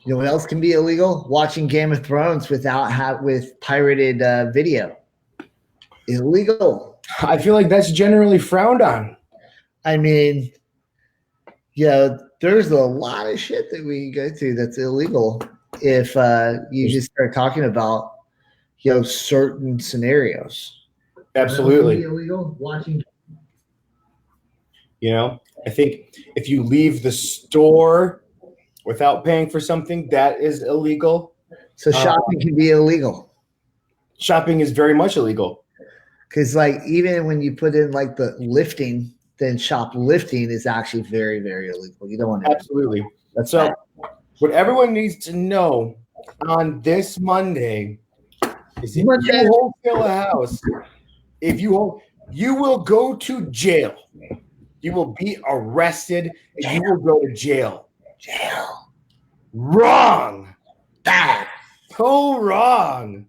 You know what else can be illegal? Watching Game of Thrones with pirated video. Illegal. I feel like that's generally frowned on. I mean, yeah, there's a lot of shit that we go to that's illegal if you just start talking about certain scenarios. Absolutely. Illegal watching. I think if you leave the store without paying for something, that is illegal. So shopping can be illegal. Shopping is very much illegal. Because even when you put in the lifting, then shoplifting is actually very, very illegal. You don't want to. Absolutely. So what everyone needs to know on this Monday is if you wholesale a house, you will go to jail. You will be arrested and you will go to jail. Jail. Wrong. Bad. So wrong.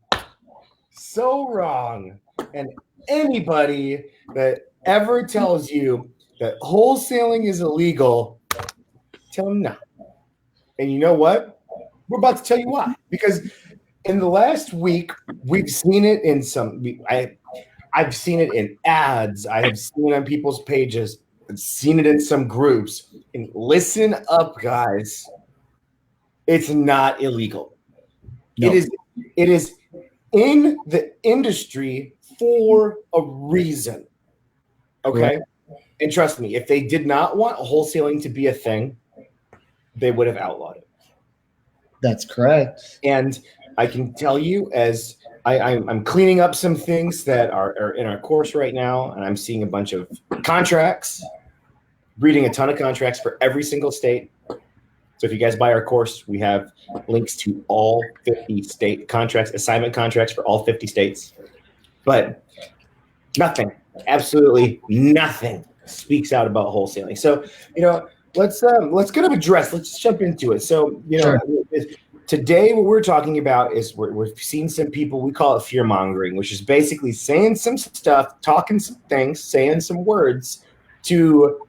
So wrong. And anybody that ever tells you that wholesaling is illegal, tell them no. And you know what? We're about to tell you why. Because in the last week, we've seen it in I've seen it in ads. I have seen it on people's pages. I've seen it in some groups. And listen up, guys. It's not illegal. Nope. It is in the industry for a reason. Okay? Right. And trust me, if they did not want wholesaling to be a thing, they would have outlawed it. That's correct. And I can tell you, as I'm cleaning up some things that are in our course right now, and I'm seeing a bunch of contracts, reading a ton of contracts for every single state. So if you guys buy our course, we have links to all 50 state contracts, assignment contracts for all 50 states. But nothing, absolutely nothing speaks out about wholesaling. So, let's get a address. Let's jump into it. So, sure. Today what we're talking about is we're seeing some people, we call it fear mongering, which is basically saying some stuff, talking some things, saying some words to,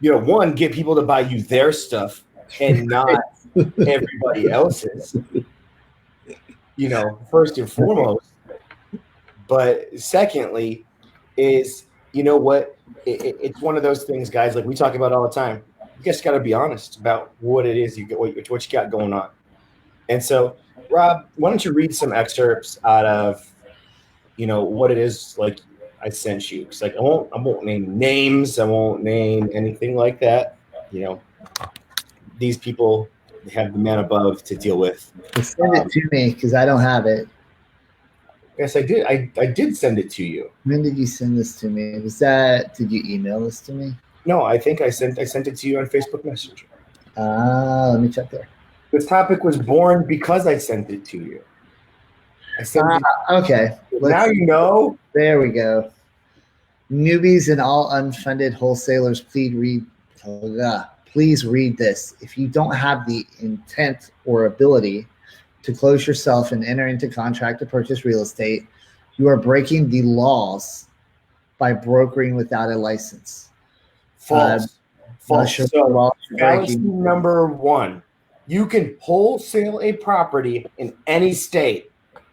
one, get people to buy you their stuff and not everybody else's, first and foremost. But secondly is, it's one of those things, guys, like we talk about all the time. You just got to be honest about what it is what you got going on. And so, Rob, why don't you read some excerpts out of, what it is I sent you? Because I won't name names, I won't name anything like that. These people have the man above to deal with. Send it to me because I don't have it. Yes, I did. I did send it to you. When did you send this to me? Did you email this to me? No, I think I sent it to you on Facebook Messenger. Let me check there. This topic was born because I sent it to you. Okay. Now you know. There we go. Newbies and all unfunded wholesalers, please read this. If you don't have the intent or ability to close yourself and enter into contract to purchase real estate, you are breaking the laws by brokering without a license. False. So, fallacy number one. You can wholesale a property in any state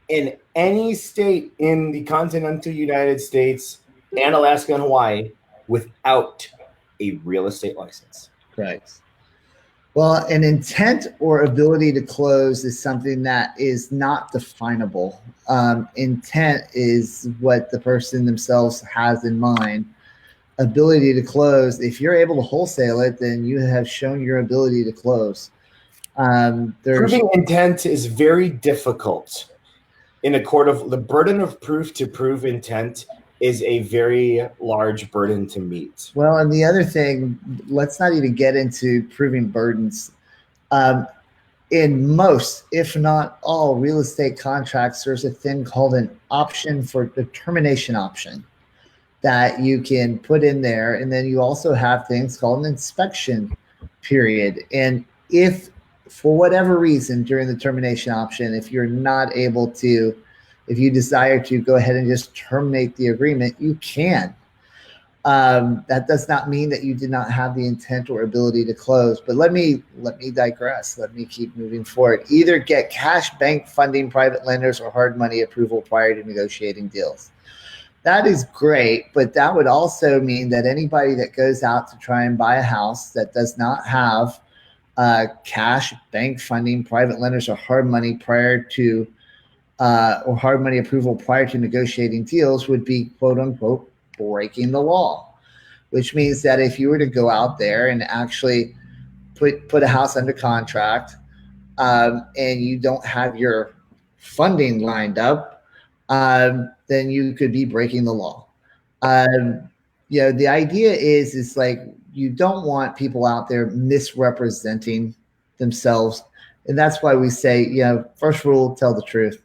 in the continental United States and Alaska and Hawaii without a real estate license. Correct. Well, an intent or ability to close is something that is not definable. Intent is what the person themselves has in mind. Ability to close, if you're able to wholesale it, then you have shown your ability to close. Proving intent is very difficult in a court of the burden of proof to prove intent is a very large burden to meet. Well, and the other thing, let's not even get into proving burdens. In most, if not all, real estate contracts, there's a thing called an option for the termination option that you can put in there. And then you also have things called an inspection period. And if for whatever reason during the termination option, if you're not able to, if you desire to go ahead and just terminate the agreement, you can. That does not mean that you did not have the intent or ability to close. But let me digress. Let me keep moving forward. Either get cash, bank funding, private lenders, or hard money approval prior to negotiating deals. That is great, but that would also mean that anybody that goes out to try and buy a house that does not have cash, bank funding, private lenders, or hard money prior to or hard money approval prior to negotiating deals would be quote unquote breaking the law, which means that if you were to go out there and actually put a house under contract and you don't have your funding lined up, then you could be breaking the law. The idea is like you don't want people out there misrepresenting themselves, and that's why we say, first rule, tell the truth.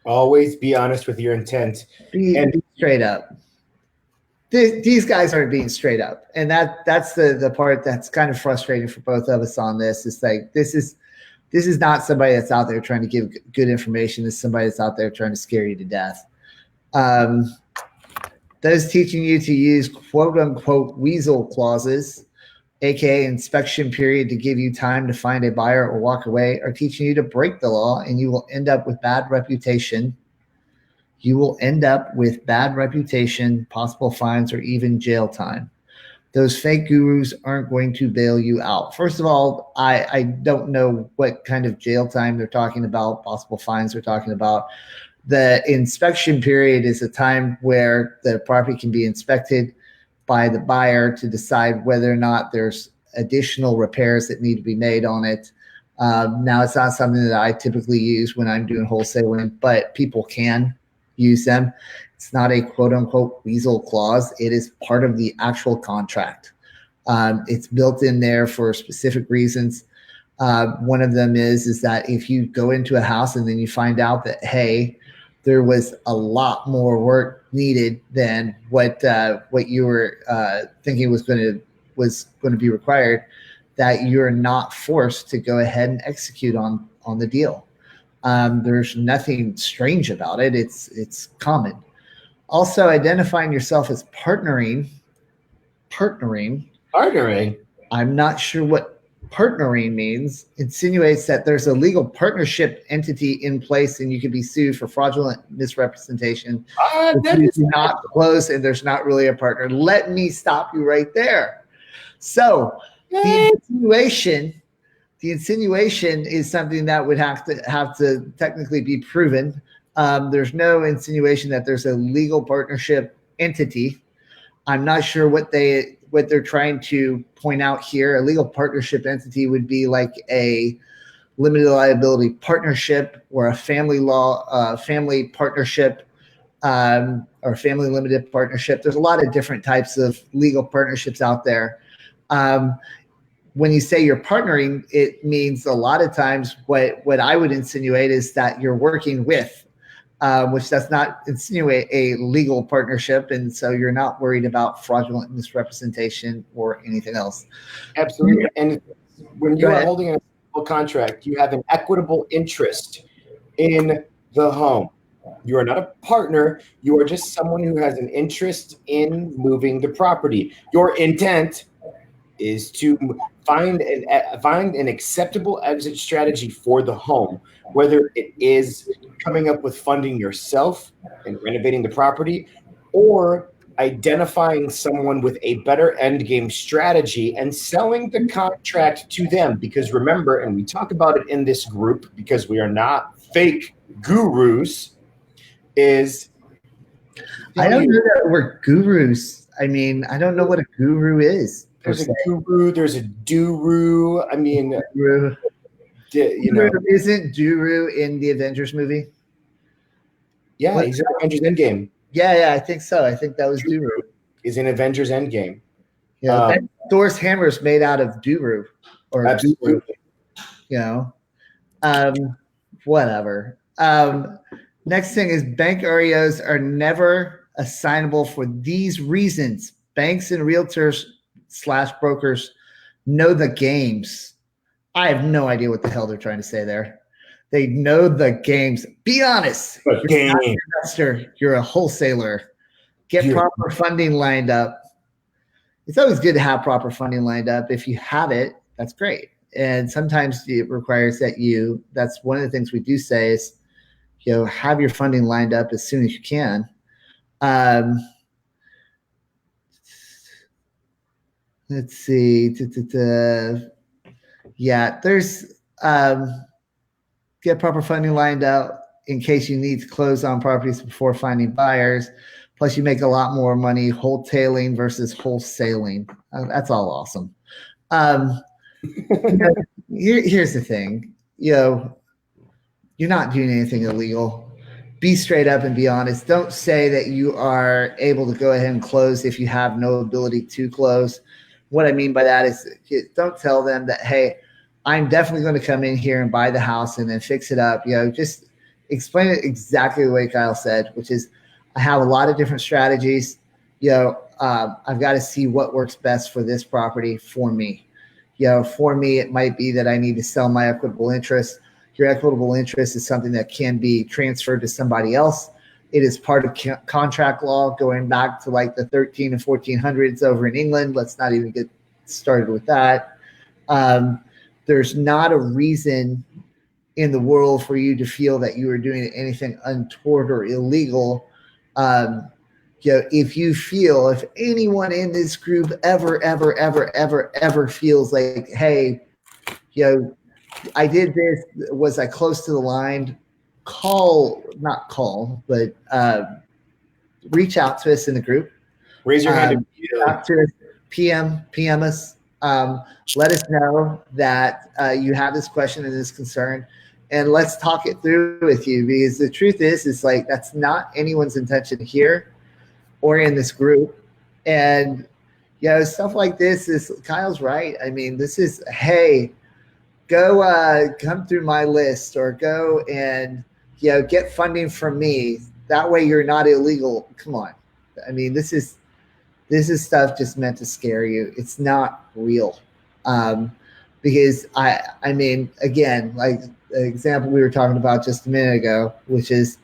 Always be honest with your intent. Be straight up. These guys aren't being straight up, and that's the part that's kind of frustrating for both of us on this. It's like this is not somebody that's out there trying to give good information. This is somebody that's out there trying to scare you to death. Those teaching you to use quote unquote weasel clauses, aka inspection period, to give you time to find a buyer or walk away, are teaching you to break the law, and you will end up with bad reputation. You will end up with bad reputation, possible fines, or even jail time. Those fake gurus aren't going to bail you out. First of all, I don't know what kind of jail time they're talking about, possible fines they're talking about. The inspection period is a time where the property can be inspected by the buyer to decide whether or not there's additional repairs that need to be made on it. Now, it's not something that I typically use when I'm doing wholesaling, but people can use them. It's not a quote unquote weasel clause. It is part of the actual contract. It's built in there for specific reasons. One of them is that if you go into a house and then you find out that, hey, there was a lot more work needed than what you were thinking was going to be required, that you're not forced to go ahead and execute on the deal. There's nothing strange about it. It's common. Also, identifying yourself as partnering. I'm not sure what partnering means. Insinuates that there's a legal partnership entity in place and you can be sued for fraudulent misrepresentation. If you're not close and there's not really a partner. Let me stop you right there. So the insinuation is something that would have to technically be proven. There's no insinuation that there's a legal partnership entity. I'm not sure what they're trying to point out here. A legal partnership entity would be like a limited liability partnership or a family partnership or family limited partnership. There's a lot of different types of legal partnerships out there. When you say you're partnering, it means a lot of times what I would insinuate is that you're working with, which does not insinuate a legal partnership. And so you're not worried about fraudulent misrepresentation or anything else. Absolutely. And when you are holding a contract, you have an equitable interest in the home. You are not a partner. You are just someone who has an interest in moving the property. Your intent is to find an acceptable exit strategy for the home, whether it is coming up with funding yourself and renovating the property, or identifying someone with a better end game strategy and selling the contract to them. Because remember, and we talk about it in this group because we are not fake gurus, is I don't know that we're gurus. I mean, I don't know what a guru is. There's a guru, there's a duru. I mean, guru. Isn't Duru in the Avengers movie? Yeah, he's in Avengers Endgame. Yeah, I think so. I think that was Duru. He's in Avengers Endgame. Yeah, Thor's hammer is made out of Duru. Or absolutely. Duru, whatever. Next thing is bank REOs are never assignable for these reasons. Banks and realtors / brokers know the games. I have no idea what the hell they're trying to say there. They know the games. Be honest. You're not an investor. You're a wholesaler. Get proper funding lined up. It's always good to have proper funding lined up. If you have it, that's great. And sometimes it requires that that's one of the things we do say is, have your funding lined up as soon as you can. Let's see. Yeah, there's get proper funding lined up in case you need to close on properties before finding buyers. Plus, you make a lot more money wholetailing versus wholesaling. That's all awesome. Here's the thing. You're not doing anything illegal. Be straight up and be honest. Don't say that you are able to go ahead and close if you have no ability to close. What I mean by that is don't tell them that, hey, I'm definitely going to come in here and buy the house and then fix it up. Just explain it exactly the way Kyle said, which is I have a lot of different strategies. I've got to see what works best for this property for me. For me, it might be that I need to sell my equitable interest. Your equitable interest is something that can be transferred to somebody else. It is part of contract law going back to like the 13 and 1400s over in England. Let's not even get started with that. There's not a reason in the world for you to feel that you are doing anything untoward or illegal. If anyone in this group ever feels like, hey, I did this, was I close to the line? Reach out to us in the group. Raise your hand. PM us. Let us know that you have this question and this concern, and let's talk it through with you, because the truth is like that's not anyone's intention here or in this group. And stuff like this is, Kyle's right. I mean, this is, hey, go come through my list, or go and get funding from me. That way you're not illegal. Come on. I mean, this is stuff just meant to scare you. It's not real. Because I mean, again, like the example we were talking about just a minute ago, which is,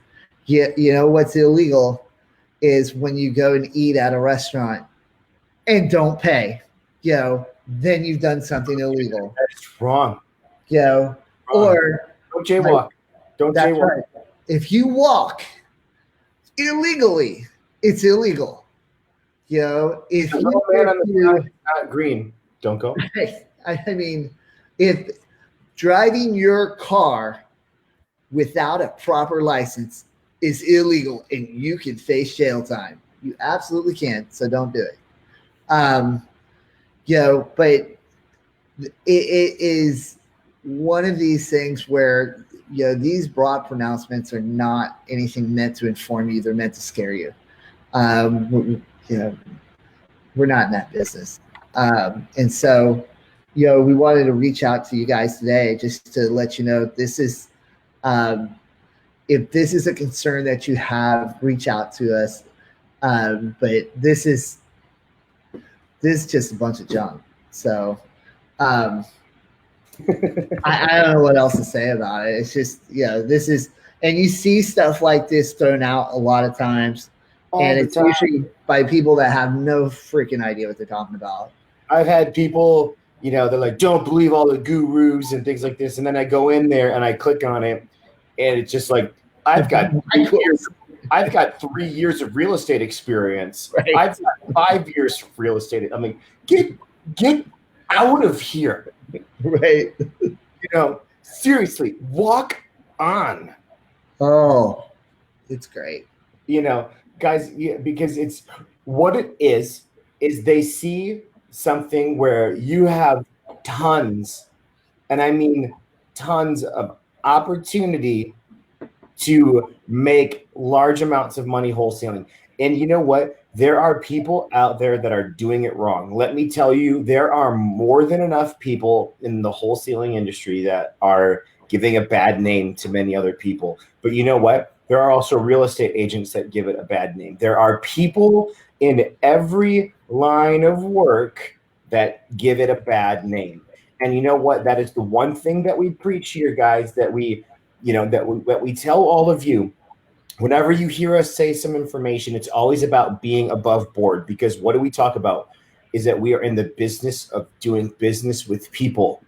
what's illegal is when you go and eat at a restaurant and don't pay, then you've done something illegal. That's wrong. Or don't jaywalk. Don't jaywalk. Right. If you walk illegally, it's illegal. If you man on the side is not green, don't go. I mean, if driving your car without a proper license is illegal and you can face jail time, you absolutely can. So don't do it. But it is one of these things where, these broad pronouncements are not anything meant to inform you. They're meant to scare you. We're not in that business. And so, we wanted to reach out to you guys today just to let you know this is, if this is a concern that you have, reach out to us. But this is just a bunch of junk. So I don't know what else to say about it. It's just, this is, and you see stuff like this thrown out a lot of times. And it's usually by people that have no freaking idea what they're talking about. I've had people, they're like, don't believe all the gurus and things like this. And then I go in there and I click on it, and it's just like, I've got 3 years of real estate experience. Right. I've got 5 years of real estate. I mean, get out of here. Right. Seriously, walk on. Oh, it's great. Guys, because it's what it is they see something where you have tons, and I mean tons of opportunity to make large amounts of money wholesaling. And you know what? There are people out there that are doing it wrong. Let me tell you, there are more than enough people in the wholesaling industry that are giving a bad name to many other people. But you know what? There are also real estate agents that give it a bad name. There are people in every line of work that give it a bad name. And you know what? That is the one thing that we preach here, guys, that we tell all of you. whenever you hear us say some information, it's always about being above board, because what do we talk about is that we are in the business of doing business with people.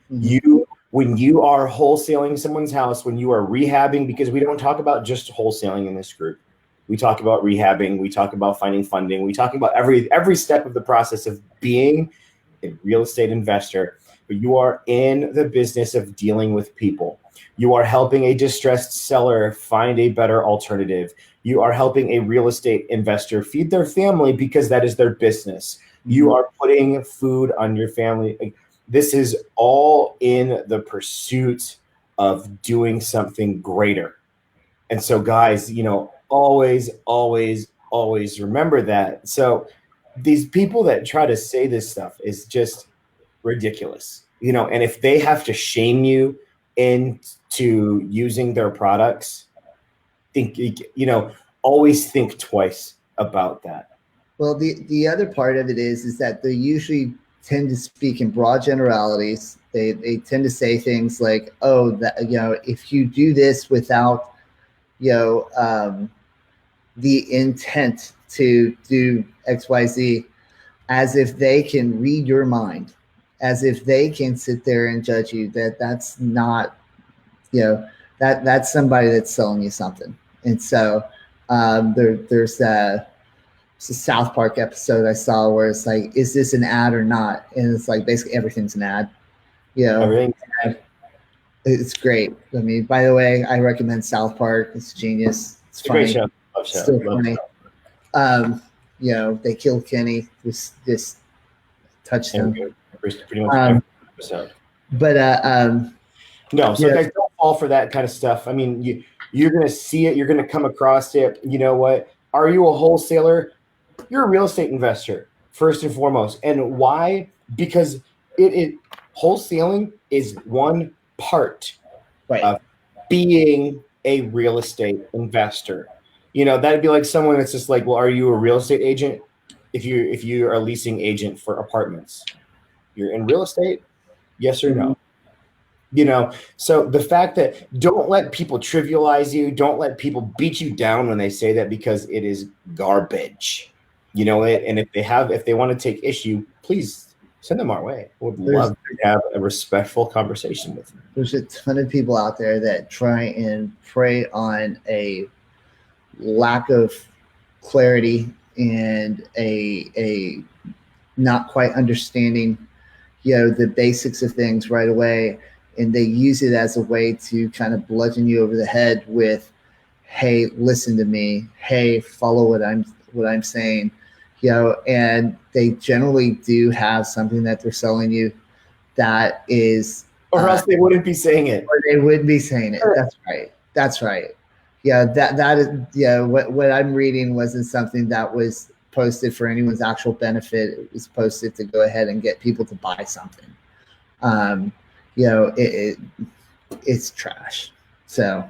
When you are wholesaling someone's house, when you are rehabbing, because we don't talk about just wholesaling in this group. We talk about rehabbing, we talk about finding funding, we talk about every step of the process of being a real estate investor. But you are in the business of dealing with people. You are helping a distressed seller find a better alternative. You are helping a real estate investor feed their family because that is their business. You are putting food on your family. This is all in the pursuit of doing something greater. And so, guys, always, always, always remember that. So these people that try to say this stuff is just ridiculous, and if they have to shame you into using their products, always think twice about that. Well, the other part of it is that they usually tend to speak in broad generalities. They tend to say things like, "Oh, that if you do this without the intent to do X, Y, Z," as if they can read your mind, as if they can sit there and judge you. That's not, that's somebody that's selling you something. And so there's a South Park episode I saw where it's like, is this an ad or not? And it's like basically everything's an ad. It's great. I mean, by the way, I recommend South Park. It's genius. It's funny. A great show. Love show. Still funny. They killed Kenny. Just touched him. Pretty much every episode. But no, so guys, don't fall for that kind of stuff. I mean, you're going to see it. You're going to come across it. You know what? Are you a wholesaler? You're a real estate investor, first and foremost. And why? Because wholesaling is one part of being a real estate investor. That'd be like someone that's just like, well, are you a real estate agent? If you are a leasing agent for apartments, you're in real estate, yes or no? So the fact that, don't let people trivialize you, don't let people beat you down when they say that, because it is garbage. And if they want to take issue, please send them our way. Would love to have a respectful conversation with them. There's a ton of people out there that try and prey on a lack of clarity and a not quite understanding, the basics of things right away. And they use it as a way to kind of bludgeon you over the head with, hey, listen to me. Hey, follow what I'm saying. And they generally do have something that they're selling you that is, or else they wouldn't be saying it. Or they would be saying it. Sure. That's right. Yeah, that is, what I'm reading wasn't something that was posted for anyone's actual benefit. It was posted to go ahead and get people to buy something. It's trash. So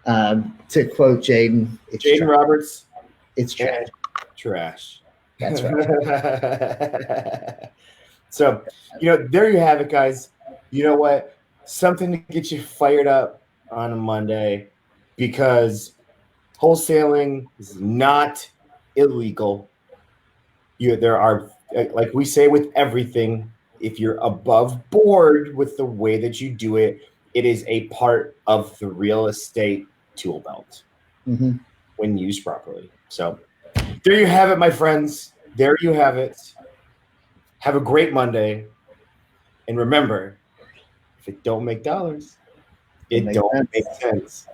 to quote Jaden, Jaden Roberts, it's trash. Trash. That's right. So, there you have it, guys. You know what? Something to get you fired up on a Monday, because wholesaling is not illegal. There are, like we say with everything, if you're above board with the way that you do it, it is a part of the real estate tool belt when used properly. So there you have it, my friends. There you have it. Have a great Monday. And remember, if it don't make dollars, it don't make sense.